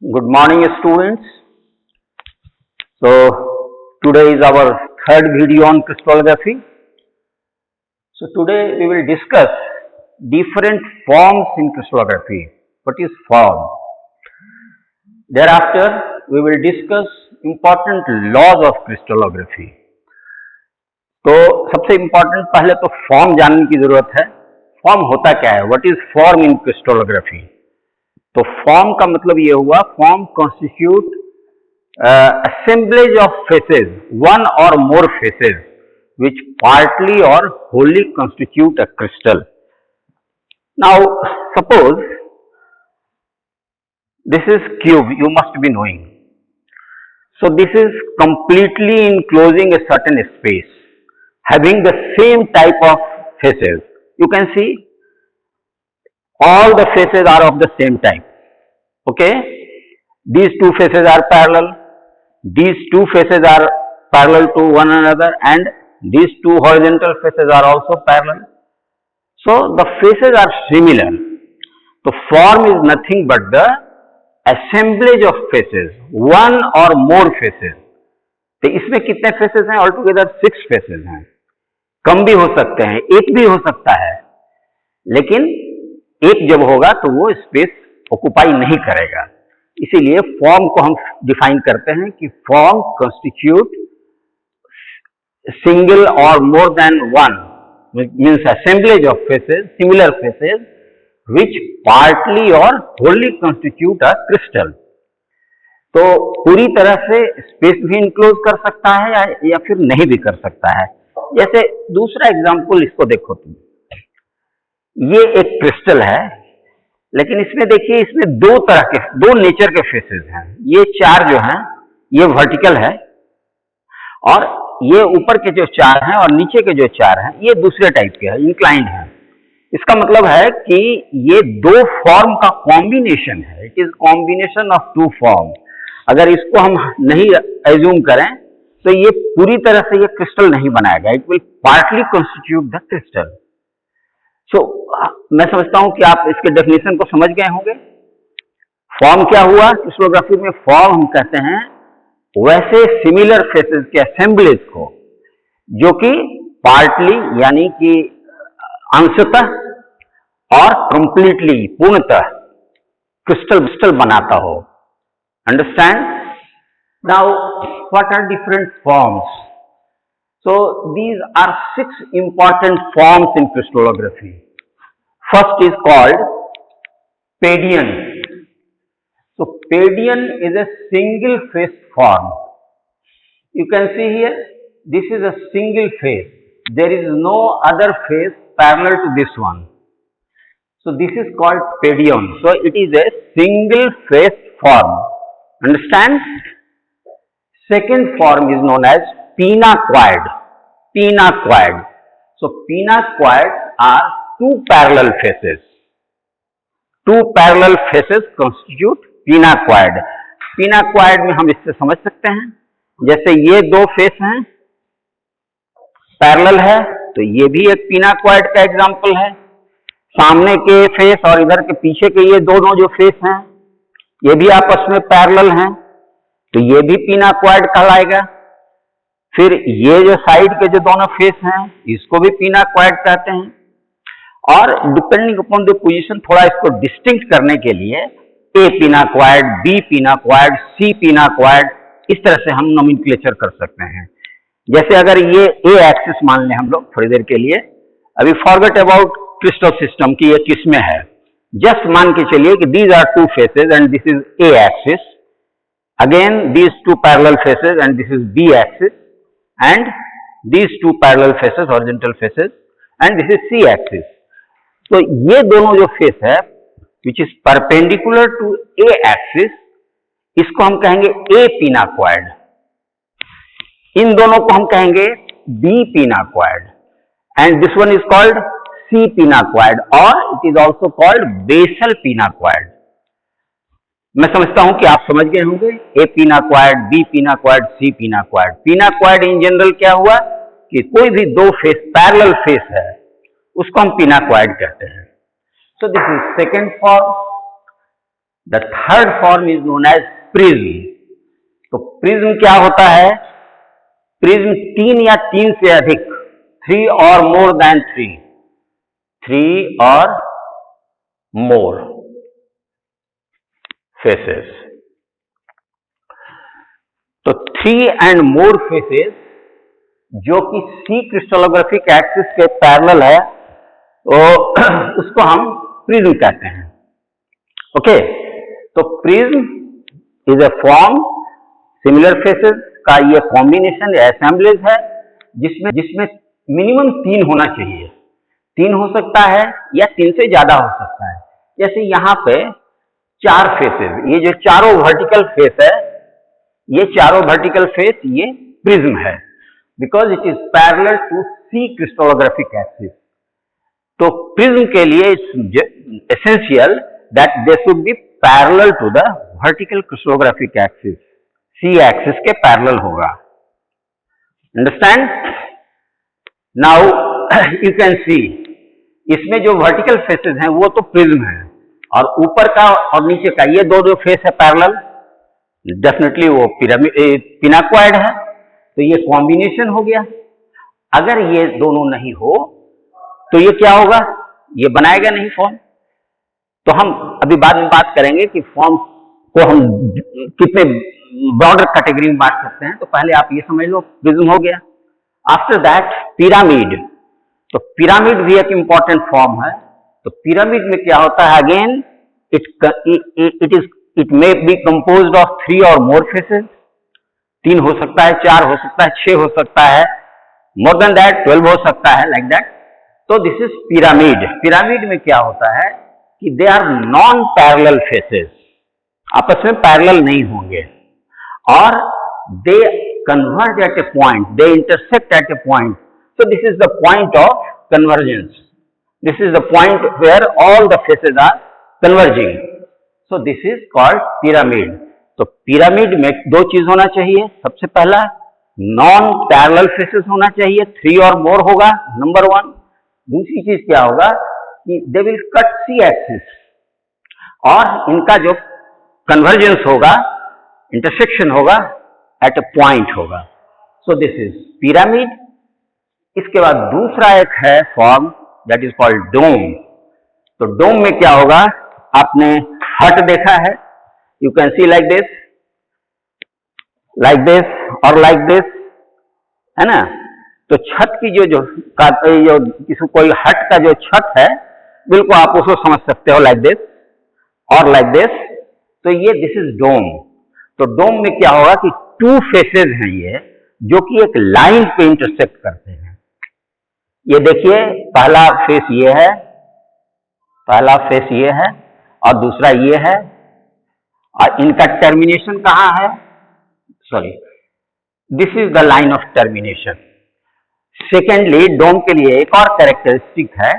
Good morning, students. So, today is our third video on crystallography. So, today we will discuss different forms in crystallography. What is form? Thereafter, we will discuss important laws of crystallography. तो सबसे important पहले तो form जानने की जरूरत है. Form होता क्या है? What is form in crystallography? तो फॉर्म का मतलब ये हुआ, form constitute assemblage of faces, one or more faces, which partly or wholly constitute a crystal. Now, suppose this is cube, you must be knowing. So, this is completely enclosing a certain space, having the same type of faces. You can see all the faces are of the same type. Okay, these two faces are parallel, these two faces are parallel to one another, and these two horizontal faces are also parallel. So the faces are similar. So form is nothing but the assemblage of faces, one or more faces. तो इसमें कितने faces हैं? All together 6 faces हैं. कम भी हो सकते हैं, एक भी हो सकता है, लेकिन एक जब होगा तो वो स्पेस ऑक्युपाई नहीं करेगा. इसीलिए फॉर्म को हम डिफाइन करते हैं कि फॉर्म कॉन्स्टिट्यूट सिंगल और more than one, means assemblage of faces, similar faces, which partly और होली कॉन्स्टिट्यूट अ क्रिस्टल. तो पूरी तरह से स्पेस भी इंक्लोज कर सकता है या फिर नहीं भी कर सकता है. जैसे दूसरा एग्जांपल इसको देखो तुम. ये एक क्रिस्टल है, लेकिन इसमें देखिए, इसमें दो नेचर के फेसेस हैं. ये चार जो हैं ये वर्टिकल है, और ये ऊपर के जो चार हैं और नीचे के जो चार हैं ये दूसरे टाइप के हैं, इंक्लाइंड हैं. इसका मतलब है कि ये दो फॉर्म का कॉम्बिनेशन है. It is combination of two form. अगर इसको हम नहीं एज्यूम करें तो ये पूरी तरह से ये क्रिस्टल नहीं बनाएगा. It will partly constitute the crystal. So मैं समझता हूं कि आप इसके डेफिनेशन को समझ गए होंगे. फॉर्म क्या हुआ? क्रिस्टलोग्राफी में फॉर्म हम कहते हैं वैसे सिमिलर फेसेस के असेंबलेज को जो कि पार्टली यानी कि अंशतः और कंप्लीटली पूर्णतः क्रिस्टल बनाता हो. Understand? Now what are different forms? So these are 6 important forms in crystallography. First is called Padian. So Padian is a single face form. You can see here, this is a single face. There is no other face parallel to this one. So this is called Padian. So it is a single face form. Understand? Second form is known as Pinacoid. Pinacoid. So pinacoid are two parallel faces. Two parallel faces constitute pinacoid. Pinacoid में हम इससे समझ सकते हैं, जैसे ये दो face हैं, पैरेलल है, तो ये भी एक pinacoid का एग्जांपल है. सामने के फेस और इधर के पीछे के ये दोनों जो फेस हैं ये भी आपस में पैरेलल हैं, तो ये भी pinacoid कहलाएगा. फिर ये जो साइड के जो दोनों फेस हैं इसको भी pinacoid कहते हैं. और डिपेंडिंग अपॉन द पोजीशन थोड़ा इसको डिस्टिंक्ट करने के लिए A pinacoid, B pinacoid, C pinacoid, इस तरह से हम नोमेनक्लेचर कर सकते हैं. जैसे अगर ये A एक्सिस मान लें हम लोग थोड़ी देर के लिए, अभी फॉरगेट अबाउट क्रिस्टल सिस्टम की ये किसमें है, जस्ट मान के चलिए कि these are two faces and this is A axis, again these two parallel faces and this is B axis, and these two parallel faces, horizontal faces, and this is C axis. तो ये दोनों जो face है which is perpendicular to A axis, इसको हम कहेंगे A pinacoid. इन दोनों को हम कहेंगे B pinacoid, and this one is called C pinacoid, or it is also called basal pinacoid. मैं समझता हूं कि आप समझ गए होंगे. A pinacoid, B pinacoid, C pinacoid. Pinacoid in general क्या हुआ कि कोई भी दो फेस पैरेलल फेस है उसको हम pinacoid कहते हैं. So this is second form. The third form is known as prism. तो प्रिज्म क्या होता है? प्रिज्म 3 या 3 से अधिक, 3 or more than 3, 3 or more faces. तो 3 and more faces जो कि C क्रिस्टलोग्राफिक एक्सिस के पैरेलल है, तो उसको हम प्रिज्म कहते हैं. ओके, तो prism is a form, similar faces का ये कॉम्बिनेशन असेंबलेज है जिसमें मिनिमम 3 होना चाहिए. 3 हो सकता है या 3 से ज्यादा हो सकता है. जैसे यहाँ पे 4 फेसेस, ये जो चारों वर्टिकल फेस है, ये चारों वर्टिकल फेस ये प्रिज्म है, because it is parallel to C crystallographic axis. तो प्रिज्म के लिए it's essential that they should be parallel to the vertical crystallographic axis. C axis के पैरेलल होगा. Understand? Now you can see इसमें जो vertical faces हैं वो तो प्रिज्म है, और ऊपर का और नीचे का ये दो जो फेस है पैरेलल, डेफिनेटली वो पिनाक्वाइड है. तो ये कॉम्बिनेशन हो गया. अगर ये दोनों नहीं हो तो ये क्या होगा? ये बनाएगा नहीं फॉर्म. तो हम अभी बाद में बात करेंगे कि फॉर्म को हम कितने ब्रॉडर कैटेगरी में बांट सकते हैं. तो पहले आप ये समझ लो, प्रिज्म हो गया. After that pyramid. तो पिरामिड भी एक इंपॉर्टेंट फॉर्म है. तो पिरामिड में क्या होता है? Again it may be composed of 3 और मोर फेसेस. 3 हो सकता है, 4 हो सकता है, 6 हो सकता है, मोर देन दैट 12 हो सकता है, लाइक दैट. तो दिस इज पिरामिड. पिरामिड में क्या होता है कि they are non parallel faces, आपस में पैरेलल नहीं होंगे, और they converge at a point, they intersect at a point. So this is the point of convergence. This is the point where all the faces are converging. So this is called pyramid. तो pyramid में 2 चीज होना चाहिए. सबसे पहला non parallel faces होना चाहिए, 3 और मोर होगा, नंबर 1. दूसरी चीज क्या होगा कि they will cut C axis, और इनका जो कन्वर्जेंस होगा, इंटरसेक्शन होगा, एट ए पॉइंट होगा. So this is pyramid. इसके बाद दूसरा एक है फॉर्म दैट इज कॉल्ड डोम. तो डोम में क्या होगा? आपने हट देखा है, you can C like this और लाइक दिस, है ना. तो छत की जो किसी कोई हट का जो छत है, बिल्कुल आप उसको समझ सकते हो लाइक दिस और लाइक दिस. तो ये दिस इज डोम. तो डोम में क्या होगा कि 2 फेसेस हैं ये, जो कि एक लाइन पे इंटरसेक्ट करते हैं. ये देखिए, पहला फेस ये है, पहला फेस ये है, और दूसरा ये है, और इनका टर्मिनेशन कहाँ है? Sorry, this is the line of termination. Secondly, dome के लिए एक और कैरेक्टरिस्टिक है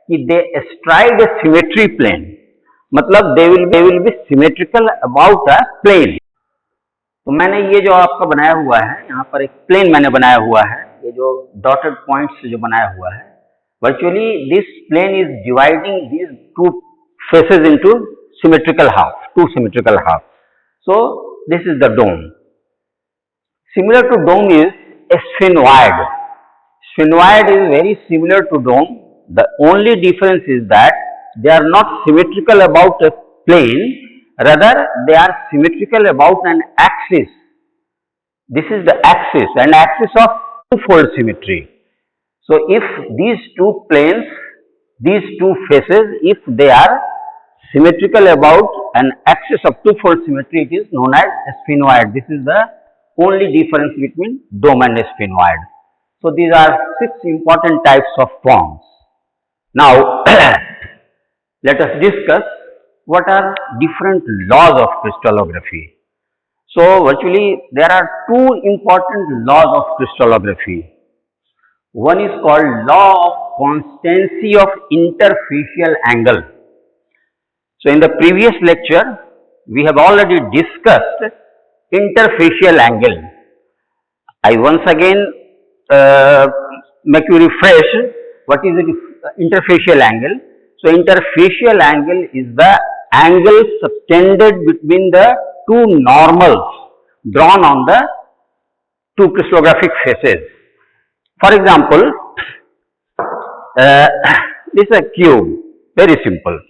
कि they stride a symmetry plane, मतलब they will be symmetrical about a plane. तो मैंने ये जो आपका बनाया हुआ है, यहाँ पर एक प्लेन मैंने बनाया हुआ है, ये जो डॉटेड पॉइंट्स जो बनाया हुआ है, virtually this plane is dividing these 2 faces into symmetrical half, 2 symmetrical half. So this is the dome. Similar to dome is a sphenoid. Sphenoid is very similar to dome. The only difference is that they are not symmetrical about a plane, rather they are symmetrical about an axis. This is the axis, an axis of two-fold symmetry. So if these 2 planes, these 2 faces, if they are symmetrical about an axis of two-fold symmetry, it is known as a sphenoid. This is the only difference between dome and a sphenoid. So these are 6 important types of forms. Now let us discuss what are different laws of crystallography. So virtually there are 2 important laws of crystallography. One is called law of constancy of interfacial angle. So in the previous lecture we have already discussed interfacial angle. I once again make you refresh what is the interfacial angle. So interfacial angle is the angle subtended between the two normals drawn on the two crystallographic faces. For example, this is a cube, very simple.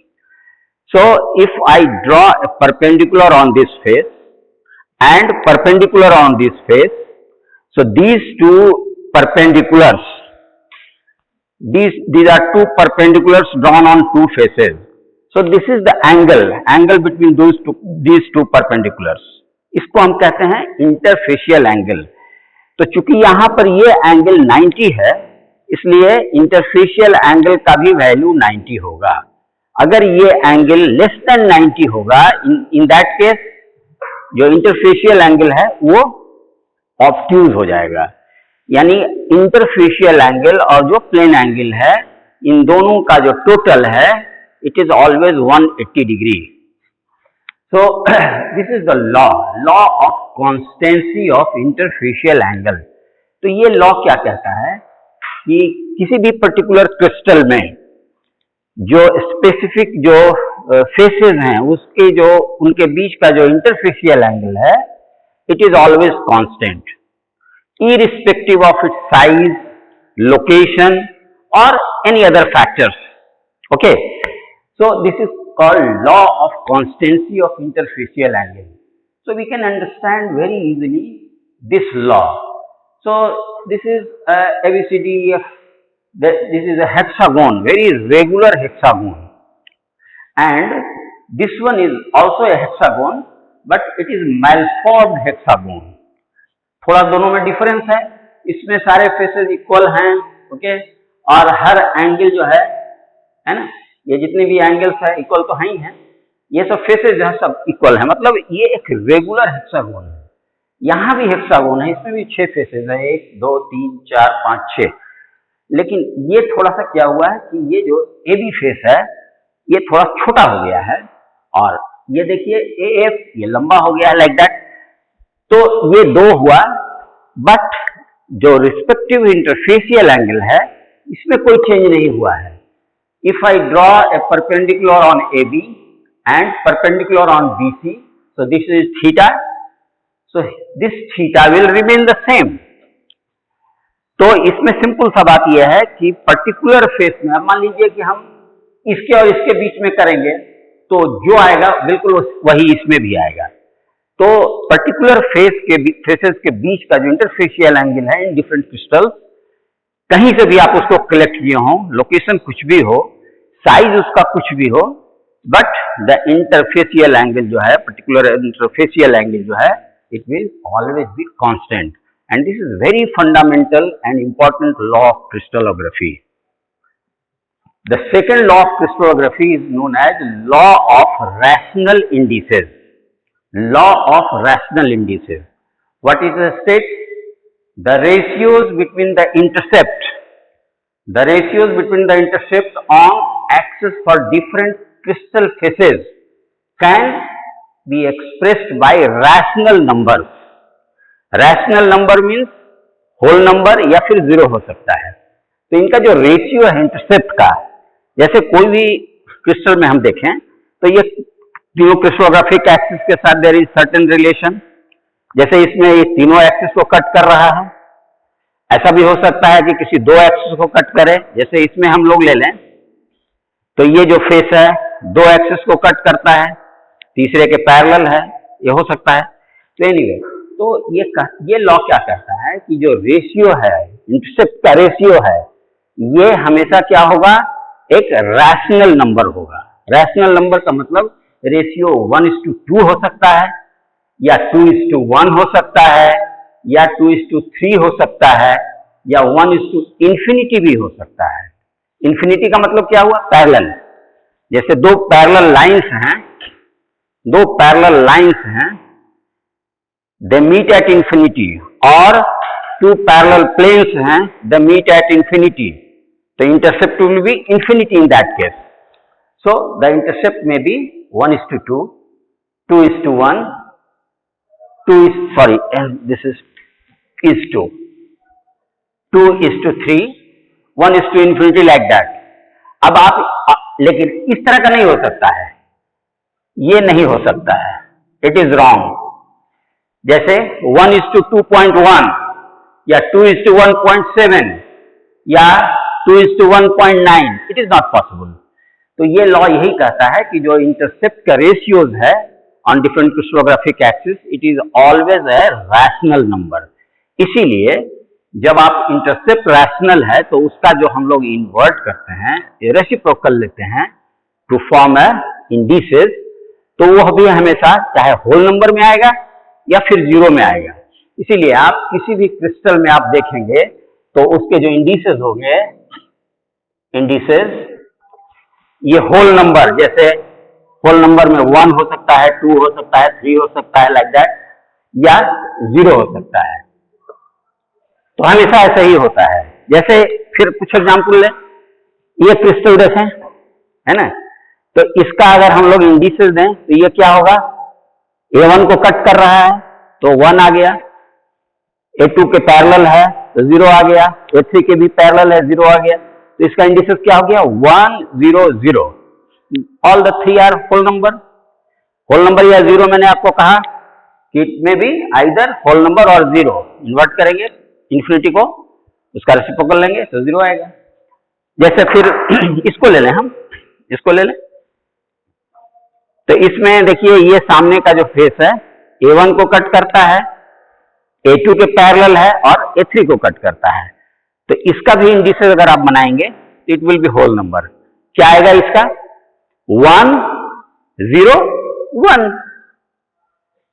So if I draw a perpendicular on this face and perpendicular on this face, so these two perpendiculars, these are two perpendiculars drawn on two faces. So this is the angle between these two perpendiculars. इसको हम कहते हैं interfacial angle. तो चूंकि यहां पर ये angle 90 है, इसलिए इंटरफेशियल एंगल का भी वैल्यू 90 होगा. अगर ये एंगल लेस देन 90 होगा, इन दैट केस जो इंटरफेशियल एंगल है वो ऑब्ट्यूज हो जाएगा. यानी इंटरफेशियल एंगल और जो प्लेन एंगल है, इन दोनों का जो टोटल है, it is always 180 degree. So this is the law of constancy of interfacial angle. तो ये लॉ क्या कहता है कि किसी भी पर्टिकुलर क्रिस्टल में जो स्पेसिफिक जो फेसेस हैं, उसके जो उनके बीच का जो इंटरफेशियल एंगल है, it is always constant irrespective of its size, location or any other factors. Okay, so this is called law of constancy of interfacial angle. So we can understand very easily this law. So this is ABCD. This is a hexagon, very regular hexagon, and this one is also a hexagon, but it is malformed hexagon. थोड़ा दोनों में difference है. इसमें सारे faces equal हैं, okay, और हर angle जो है ना, ये जितने भी एंगल्स है इक्वल तो है ही हैं. ये सब फेसेस जो है सब इक्वल है, मतलब ये एक रेगुलर हेक्सागोन है. यहाँ भी हेक्सागोन है, इसमें भी 6 फेसेस है, 1 2 3 4 5 6. लेकिन ये थोड़ा सा क्या हुआ है कि ये जो AB फेस है ये थोड़ा छोटा हो गया है, और ये देखिए AF ये लंबा हो गया है, लाइक दैट. तो ये 2 हुआ, बट जो रिस्पेक्टिव इंटरफेशियल एंगल है इसमें कोई चेंज नहीं हुआ है. If I draw a perpendicular on AB and perpendicular on BC, so this is theta, so this theta will remain the same. तो इसमें सिंपल सा बात यह है कि पर्टिकुलर फेस में, अब मान लीजिए कि हम इसके और इसके बीच में करेंगे, तो जो आएगा बिल्कुल वही इसमें भी आएगा. तो पर्टिकुलर फेसेस के बीच का जो इंटरफेशियल एंगल है इन डिफरेंट क्रिस्टल्स, कहीं से भी आप उसको कलेक्ट किए हो, लोकेशन कुछ भी हो, साइज उसका कुछ भी हो, बट द इंटरफेशियल एंगल जो है, पर्टिकुलर इंटरफेशियल एंगल जो है, it will always be constant. And this is very fundamental and important law of crystallography. The second law of crystallography is known as law of rational indices. Law of rational indices. What is the state? The ratios between the intercept on axis for different crystal faces can be expressed by rational numbers. Rational number means whole number या फिर 0 हो सकता है. तो इनका जो ratio है intercept का, जैसे कोई भी क्रिस्टल में हम देखें तो ये तीनों क्रिस्टलोग्राफिक एक्सिस के साथ देयर इज सर्टेन रिलेशन. जैसे इसमें ये तीनों एक्सिस को कट कर रहा है, ऐसा भी हो सकता है कि किसी 2 एक्सिस को कट करे. जैसे इसमें हम लोग ले लें तो ये जो फेस है 2 एक्सिस को कट करता है, तीसरे के पैरेलल है, ये हो सकता है. तो एनीवे, तो ये लॉ क्या कहता है कि जो रेशियो है, इंटरसेप्ट का रेशियो है, ये हमेशा क्या होगा, एक रैशनल नंबर होगा. रैशनल नंबर का मतलब रेशियो 1:2 हो सकता है, या 2:1 हो सकता है, या 2:3 हो सकता है, या 1:∞ भी हो सकता है. इन्फिनिटी का मतलब क्या हुआ, पैरेलल. जैसे 2 पैरेलल लाइंस हैं, दे मीट एट इंफिनिटी, और 2 पैरेलल प्लेन्स हैं, दे मीट एट इंफिनिटी. तो intercept will be infinity in that case. So the intercept may be 1:2, 2:1, this is 2, 2:3, 1:∞, like that. अब आप, लेकिन इस तरह का नहीं हो सकता है. ये नहीं हो सकता है, इट इज रॉन्ग। जैसे 1:2.1 या 2:1.7 या 2:1.9, इट इज नॉट पॉसिबल। तो ये लॉ यही कहता है कि जो इंटरसेप्ट का रेशियोज है on different crystallographic axis, it is always a rational number. इसीलिए जब आप इंटरसेप्ट रैशनल है तो उसका जो हम लोग इन्वर्ट करते हैं, रेसिप्रोकल लेते हैं टू फॉर्म ए इंडिसेस, तो वह भी हमेशा चाहे होल नंबर में आएगा या फिर जीरो में आएगा। इसीलिए आप किसी भी क्रिस्टल में आप देखेंगे तो उसके जो इंडिसेस होंगे, इंडिसेस ये होल नंबर, जैसे होल नंबर में 1 हो सकता है, 2 हो सकता है, 3 हो सकता है, लाइक दैट, या 0 हो सकता है। तो हमेशा ऐसा ही होता है। जैसे फिर कुछ एग्जाम्पल लें, ये क्रिस्टल देखें, है ना, तो इसका अगर हम लोग इंडिसेस दें तो ये क्या होगा, A1 को कट कर रहा है तो 1 आ गया, A2 के पैरेलल है तो 0 आ गया, A3 के भी पैरेलल है, 0 आ गया। तो इसका इंडिसेस क्या हो गया, 1 0 0। All the 3 are whole number. Whole number या 0 मैंने आपको कहा कि इट में भी आइदर होल नंबर और 0। इन्वर्ट करेंगे इंफिनिटी को, उसका रेसिप्रोकल लेंगे तो 0 आएगा। जैसे फिर इसको ले लें, हम इसको ले लें, तो इसमें देखिए ये सामने का जो फेस है A1 को कट करता है, A2 के पैरेलल है और A3 को कट करता है। तो इसका भी इंडिसेस अगर आप बनाएंगे it will be whole number. क्या आएगा इसका, 1 0 1।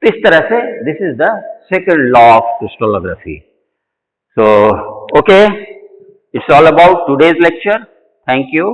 तो इस तरह से this is the second law of crystallography. So okay, it's all about today's lecture. Thank you.